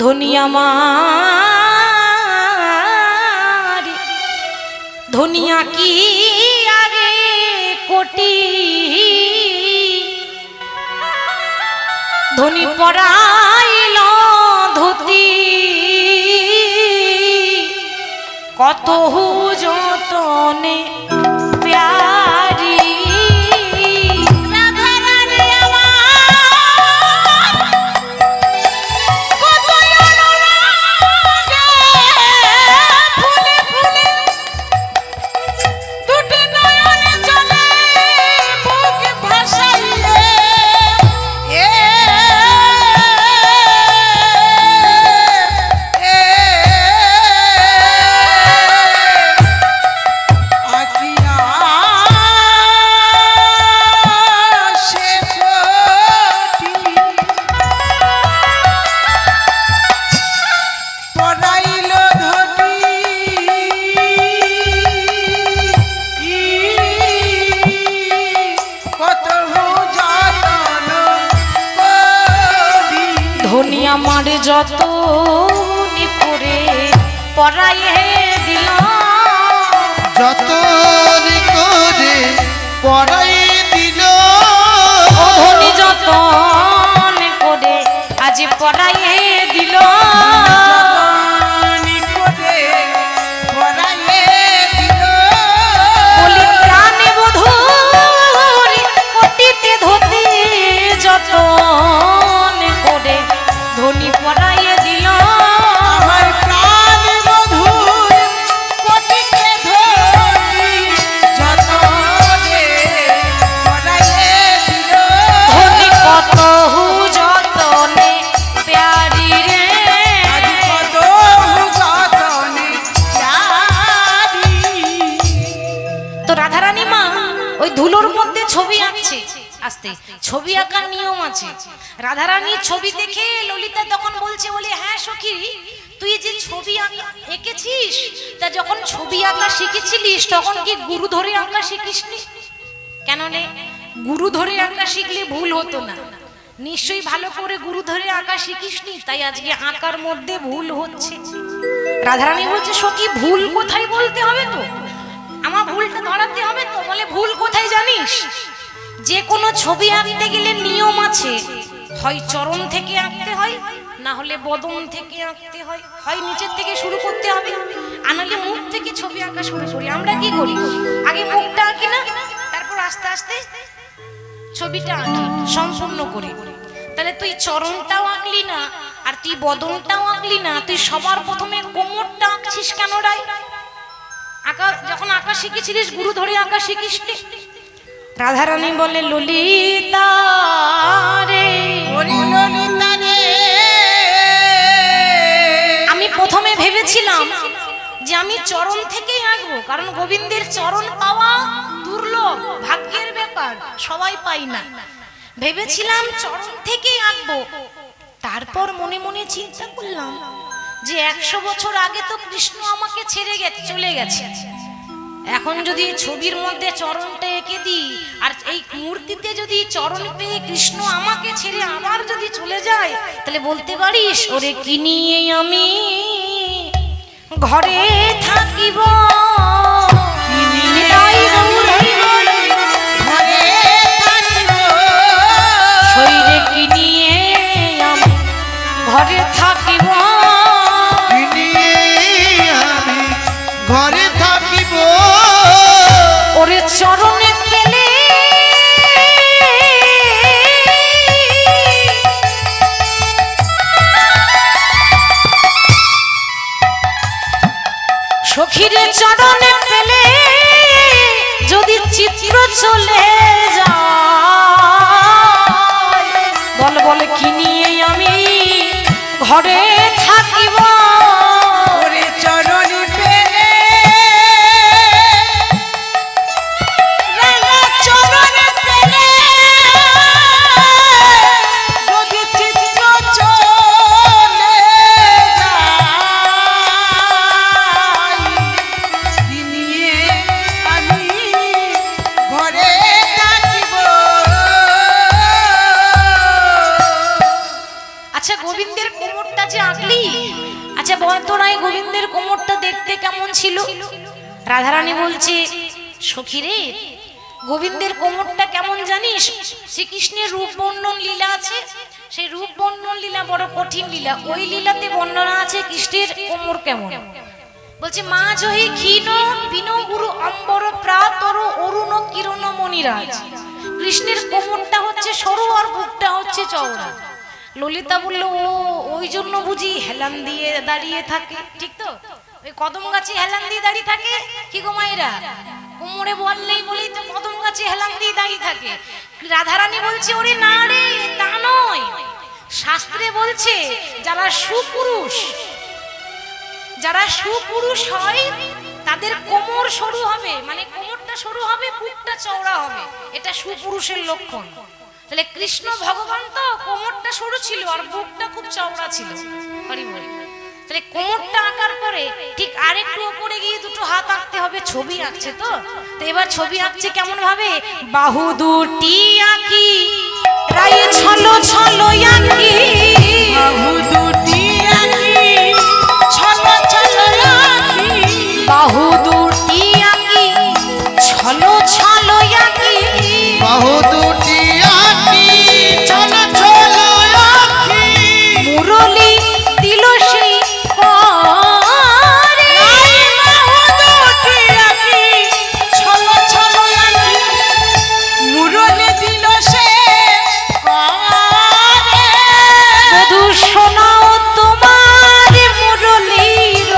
ধনী আমার ধনিয়া কি আগে কোটি, ধনী পরাইল ধুতি, কত যতনে প্যারি। রাধারানী আমার কত অনুরাগে ফুলে ফুলে, দুটি নয়নে চলে বুক ভাসাইলে, আমার যত করে পরাইয়ে দিল, যত করে পড়াই দিল, ধনী যত করে আজ পরাইয়ে দিল, বলি প্রাণে বধূর কোটিতে ধতি, যত করে ধনী পরাইয়ে দিল, আমার প্রাণ মধুর কোটিতে ধরি, যত পরাইয়ে দিল, ধনী কত যতনে প্যারি রে, আজ কত যতনে প্যারি। তো রাধারানী মা ওই ধুলোর মধ্যে ছবি আঁকছে। আস্তে ছবি আঁকার নিয়ম আছে। রাধারানীর ছবি দেখে ললিতা তখন বলছে, বলে হ্যাঁ সখী, তুই যে ছবি এঁকেছিস, তা যখন ছবি আঁকা শিখেছিলিস তখন কি গুরু ধরে আঁকা শিখিসনি? কেন রে, গুরু ধরে আঁকা শিখলে ভুল হতো না, নিশ্চয়ই ভালো করে গুরু ধরে আঁকা শিখিসনি, তাই আজকে আঁকার মধ্যে ভুল হচ্ছে। রাধারানী বলছে, সখী ভুল কোথায় বলতে হবে তো, আমার ভুলটা ধরাতে হবে তো। বলে ভুল কোথায় জানিস, যে কোনো ছবি আঁকতে গেলে নিয়ম আছে, হয় চরণ থেকে আঁকতে হয়, না হলে বদন থেকে আঁকতে হয়, হয় নিচের থেকে শুরু করতে হবে, আর নাহলে মুখ থেকে ছবি আঁকা শুরু করি। আমরা কি করি, আগে মুখটা আঁকি না, তারপর আস্তে আস্তে ছবিটা আঁকি সম্পূর্ণ করি। তাহলে তুই চরণটাও আঁকলি না, আর তুই বদনটাও আঁকলি না, তুই সবার প্রথমে কোমরটা আঁকছিস কেন রাই? আঁকা যখন আঁকা শিখেছিলিস, গুরু ধরে আঁকা শিখিস নি? রাধারানী বলে, ললিতা রে, ওরে ললিতা রে, আমি প্রথমে ভেবেছিলাম যে আমি চরণ থেকেই আঁকবো, কারণ গোবিন্দের চরণ পাওয়া দুর্লভ, ভাগ্যের ব্যাপার, সবাই পাই না। ভেবেছিলাম চরণ থেকেই আঁকবো। তারপর মনে মনে চিন্তা করলাম যে 100 বছর আগে তো কৃষ্ণ আমাকে ছেড়ে চলে গেছে। এখন যদি ছবির মধ্যে চরণটা এঁকে দিই, আর এই মূর্তিতে যদি চরণ পেয়ে কৃষ্ণ আমাকে ছেড়ে আবার যদি চলে যায়, তাহলে বলতে পারিস, ওরে কি নিয়ে আমি ঘরে থাকিব, কি নিয়ে তাই আমি বলিব, ঘরে থাকিব, শরীরে কি নিয়ে আমি ঘরে থাকিব, কি নিয়ে আমি ঘরে থাকিব, ওরে চরণে পেলে সখীরে চরণে পেলে যদি চিত্র চলে যায়, বল বল কি নিয়ে আমি ঘরে থাকিব, ওরে চরণে পেলে, রাঙা চরণে পেলে, যদি চিত্র চলে যায়, কি নিয়ে আমি ঘরে থাকিব। আচ্ছা গোবিন্দের কোমরটা যে আঁকলি, আচ্ছা বলতো নাই গোবিন্দের কোমরটা দেখতে কেমন ছিল? রাধারানী বলছে, সখী রে, গোবিন্দের কোমরটা কেমন জানিস? শ্রীকৃষ্ণের রূপ বর্ণন লীলা আছে, সেই রূপ বর্ণন লীলা বড় কঠিন লীলা, ওই লীলাতে বর্ণনা আছে কৃষ্ণের কোমর কেমন। বলছে, মা জহি ক্ষীণ বিন গুরু অম্বর প্রাতর অরুণ কিরণ মণিরাজ। কৃষ্ণের কোমরটা হচ্ছে সরু আর বুকটা হচ্ছে চওড়া। ললিতা বলল, ও ওই জন্য বুঝি হেলান দিয়ে দাঁড়িয়ে থাকে, ঠিক তো? ওই কদম গাছে হেলান দিয়ে দাঁড়িয়ে থাকে কি গো মায়েরা? কোমরে বল নেই বলেই তো কদম গাছে হেলান দিয়ে দাঁড়িয়ে থাকে। রাধারানী বলছে, ওরে না রে, তা নয়। শাস্ত্রে বলছে যারা সুপুরুষ, যারা সুপুরুষ হয় তাদের কোমর সরু হবে, মানে কোমরটা সরু হবে, বুকটা চওড়া হবে, এটা সুপুরুষের লক্ষণ। তাহলে কৃষ্ণ ভগবান তো কোমরটা সরু ছিল আর বুকটা খুব চওড়া ছিল। হরি বল। তাহলে কোমরটা আঁকার পরে ঠিক আরেকটু উপরে গিয়ে দুটো হাত আঁকতে হবে, ছবি আঁকছে তো। তো এবার ছবি আঁকছে কেমন ভাবে? বাহু দুটি আঁকি, রায়ে ছলো ছলো আঁকি, বাহু দুটি আঁকি, ছলো ছলো আঁকি, বাহু দুটি আঁকি, ছলো ছলো আঁকি, বাহু দুটি আঁকি, ছলো ছলো আঁকি, মুরলি দিল সেই করে। বাহু দুটি আঁকি, ছলো ছলো আঁকি, মুরলি দিল সে করে। বধূ শোনাও তোমার মুরলির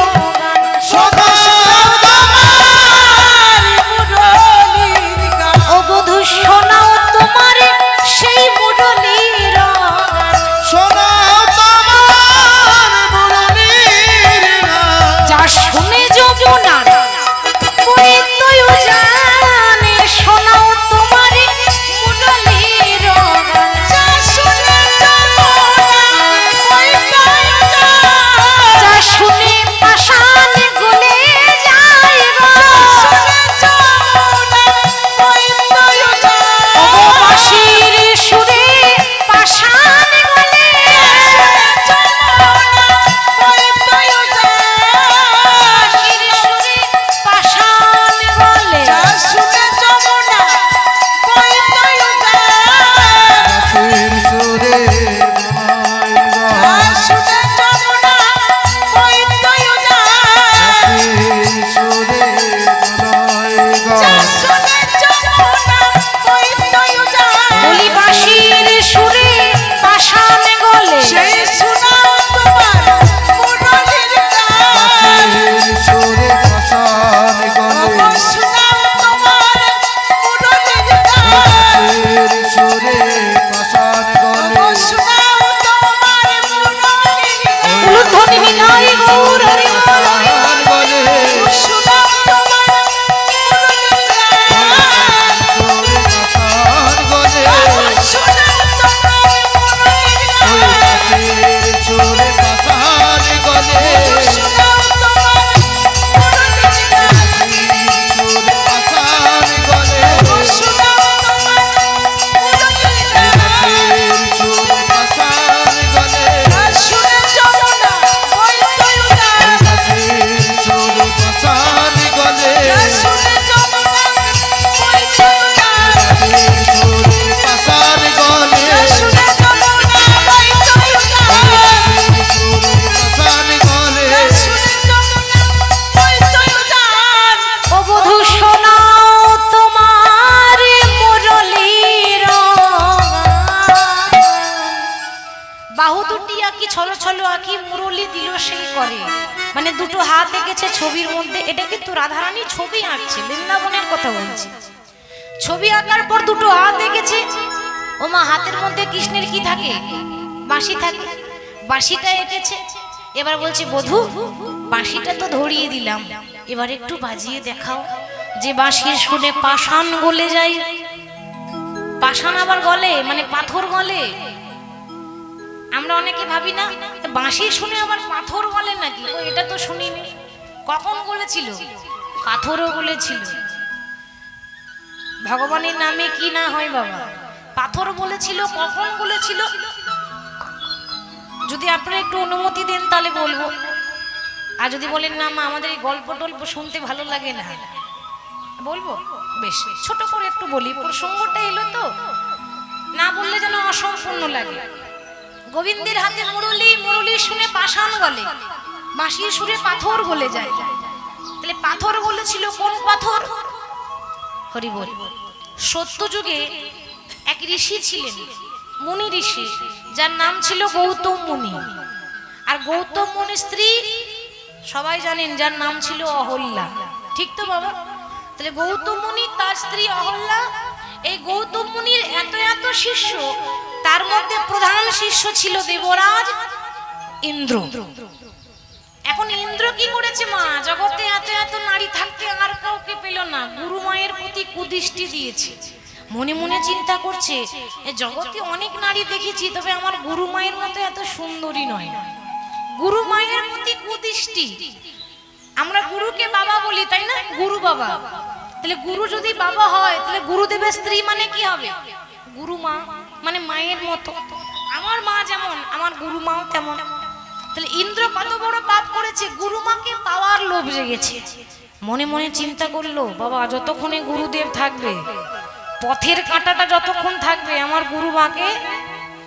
দুটো হাত এঁকেছে ছবির মধ্যে, এটা কিন্তু রাধারানী ছবি আঁকছে, বৃন্দাবনের কথা বলছি। ছবি আঁকার পর দুটো হাত এঁকেছে। ও মা, হাতের মধ্যে কৃষ্ণের কি থাকে? বাঁশি থাকে। বাঁশিটা এঁকেছে। এবার বলছে, বধূ বাঁশিটা তো ধরিয়ে দিলাম, এবার একটু বাজিয়ে দেখাও, যে বাঁশির শুনে পাষাণ গলে যায়। পাষাণ আবার গলে, মানে পাথর গলে। আমরা অনেকে ভাবি না বাঁশি শুনে আবার পাথর গলে নাকি? ও, এটা তো শুনিনি। কখন গলেছিল? পাথরও গলেছিল। ভগবানের নামে কি না হয় বাবা। পাথর বলেছিল, কখন বলেছিল? যদি আপনারা একটু অনুমতি দেন তাহলে বলবো, আর যদি বলেন না মা আমাদের এই গল্প টল্প শুনতে ভালো লাগে না, বলবো। বেশ, ছোট করে একটু বলি, প্রসঙ্গটা এলো তো, না বললে যেন অসম্পূর্ণ লাগে। গোবিন্দের হাতে মুরলি, মুরলি শুনে পাষাণ গলে, বাঁশির সুরে পাথর গলে যায়। তাহলে পাথর গলেছিল কোন পাথর? হরি বল। সত্য যুগে এক ঋষি ছিলেন, মুনি ঋষি, যার নাম ছিল গৌতম মুনি। আর গৌতম মুনির স্ত্রী সবাই জানেন, যার নাম ছিল অহল্যা। ঠিক তো বাবা? তাহলে গৌতম মুনি, তার স্ত্রী অহল্যা, এই গৌতম মুনির এত এত শিষ্য, তার মধ্যে প্রধান শিষ্য ছিল দেবরাজ ইন্দ্র। এখন ইন্দ্র কি করেছে মা? জগতে এত এত নারী থাকতে আর কাউকে পেল না, গুরু মায়ের প্রতি কুদৃষ্টি দিয়েছে। মনে মনে চিন্তা করছে, এ জগতে অনেক নারী দেখেছি, তবে আমার গুরু মায়ের মতো এত সুন্দরী নয়। গুরু মায়ের প্রতি কুদৃষ্টি। আমরা গুরুকে বাবা বলি, তাই না? গুরু বাবা। তাহলে গুরু যদি বাবা হয়, তাহলে গুরুদেবের স্ত্রী মানে কি হবে? গুরু মা, মানে মায়ের মতো। আমার মা যেমন, আমার গুরু মাও তেমন। তাহলে ইন্দ্র কত বড় পাপ করেছে, গুরু মাকে পাওয়ার লোভ জেগেছে। মনে মনে চিন্তা করলো, বাবা যতক্ষণে গুরুদেব থাকবে, পথের কাঁটাটা যতক্ষণ থাকবে, আমার গুরু মাকে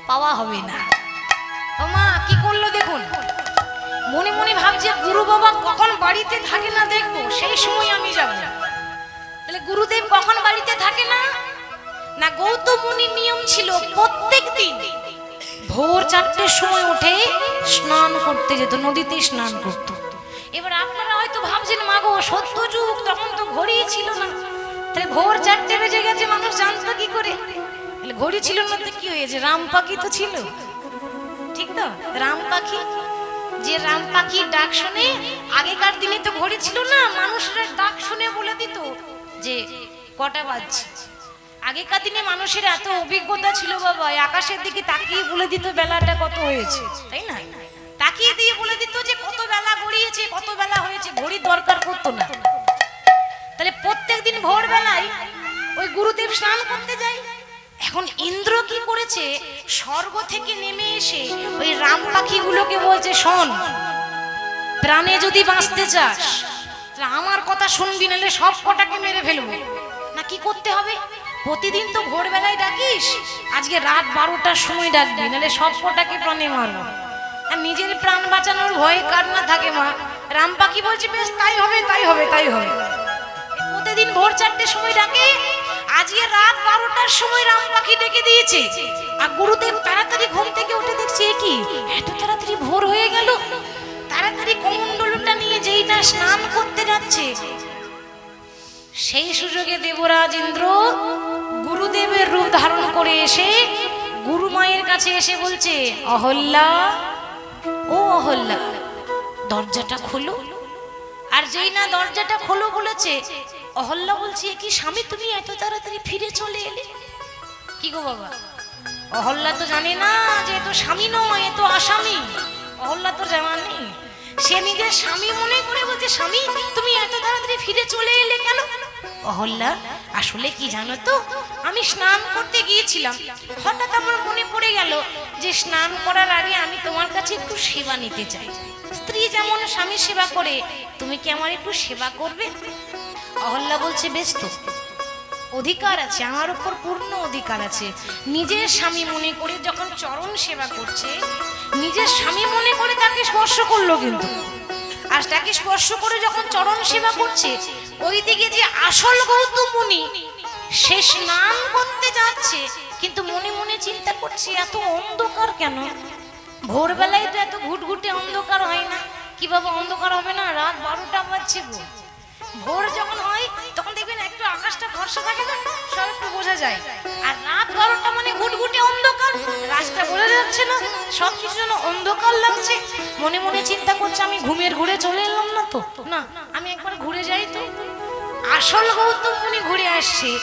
পাওয়া হবে না। ও মা কি করলো দেখুন, মনে মনে ভাবছে গুরু বাবা কখন বাড়িতে থাকে না দেখবো, সেই সময় আমি যাব। তাহলে গুরুদেব কখন বাড়িতে থাকে না? না, গৌতম মুনির নিয়ম ছিল প্রত্যেক দিন ভোর 4টের সময় উঠে স্নান করতে যেত, নদীতে স্নান করত। এবার আপনারা হয়তো ভাবছেন, মাগো সত্য যুগ, তখন তো ঘড়ি ছিল না, তাহলে ভোর 4টে বেজে গেছে, মানুষ জানতো কি করে? ঘড়ি ছিল না তো কি হয়েছে? রাম পাখি তো ছিল, ঠিক তো? রাম পাখি, যে রাম পাখির ডাক শুনে, আগেকার দিনে তো ঘড়ি ছিল না, মানুষের ডাক শুনে বলে দিত যে কটা বাজছে। আগেকার দিনে মানুষের এত অভিজ্ঞতা ছিল বাবা, আকাশের দিকে তাকিয়ে বলে দিত বেলাটা কত হয়েছে, তাই না? তাকিয়ে দিয়ে বলে দিত যে কত বেলা গড়িয়েছে, কত বেলা হয়েছে, ঘড়ির দরকার করতো না। তাহলে প্রত্যেকদিন ভোরবেলায় ওই গুরুদেব স্নান করতে যায়। এখন ইন্দ্র কি করেছে, স্বর্গ থেকে নেমে এসে ওই রাম পাখিগুলোকে বলছে, শোন, প্রাণে যদি বাঁচতে চাস আমার কথা শুনবি, নাহলে সব কটাকে মেরে ফেলবো। না, কি করতে হবে? প্রতিদিন তো ভোরবেলায় ডাকিস, আজকে রাত 12টার সময় ডাকবি, নাহলে সব কটাকে প্রাণে মারবো। আর নিজের প্রাণ বাঁচানোর ভয়ে কার না থাকে মা? রাম পাখি বলছে, বেশ তাই হবে, তাই হবে, তাই হবে। প্রতিদিন ভোর 4টের সময় ডাকে, আজকে রাত 12টার সময় রাম পাখি ডেকে দিয়েছে। আর গুরুদেব তাড়াতাড়ি ঘুম থেকে উঠে দেখছে, কি এত তাড়াতাড়ি ভোর হয়ে গেল। তাড়াতাড়ি কমণ্ডলটা নিয়ে যেই না স্নান করতে যাচ্ছে, সেই সুযোগে দেবরাজ ইন্দ্র গুরুদেবের রূপ ধারণ করে এসে গুরু মায়ের কাছে এসে বলছে, অহল্যা, ও অহল্যা, দরজাটা খোলো। আর যেই না দরজাটা খোলো বলেছে, অহল্যা বলছে, কি স্বামী তুমি এত তাড়াতাড়ি ফিরে চলে এলে? কি গো বাবা, অহল্যা তো জানে না যে এ তো স্বামী নয়, এ তো আসামি। অহল্যা তো জানা নেই, সে নিজের স্বামী মনে করে বলছে, স্বামী তুমি এত তাড়াতাড়ি ফিরে চলে এলে কেন? অহল্যা, আসলে কি জানো তো, আমি স্নান করতে গিয়েছিলাম, হঠাৎ আমার মনে পড়ে গেল যে স্নান করার আগে আমি তোমার কাছে একটু সেবা নিতে চাই। স্ত্রী যেমন স্বামীর সেবা করে, তুমি কি আমার একটু সেবা করবে? অহল্যা বলছে, বেশ তো, অধিকার আছে, আমার উপর পূর্ণ অধিকার আছে। নিজের স্বামী মনে করে যখন চরণ সেবা করছে, নিজের স্বামী মনে করে তাকে স্পর্শ করলো, কিন্তু আর তাকে স্পর্শ করে যখন চরণ সেবা করছে, ওইদিকে যে আসল গৌতম মুনি সে স্নান করতে যাচ্ছে, কিন্তু মনে মনে চিন্তা করছে, এত অন্ধকার কেন? ভোরবেলায় তো এত ঘুটঘুটে অন্ধকার হয় না, কিভাবে অন্ধকার হবে না? রাত 12টা বাজছে গো। ভোর যখন হয় তখন দেখবেন একটু আকাশটা ফর্সা থাকে না, সব একটু বোঝা যায়। আর রাত 12টা মানে ঘুটঘুটে অন্ধকার, রাস্তা বোঝা যাচ্ছে না, সব কিছু যেন অন্ধকার লাগছে। মনে মনে চিন্তা করছে আমি ঘুমের ঘুরে চলে এলাম না তো, না আমি একবার ঘুরে যাই তো। আসল গৌতম মুনি ঘুরে আসছে।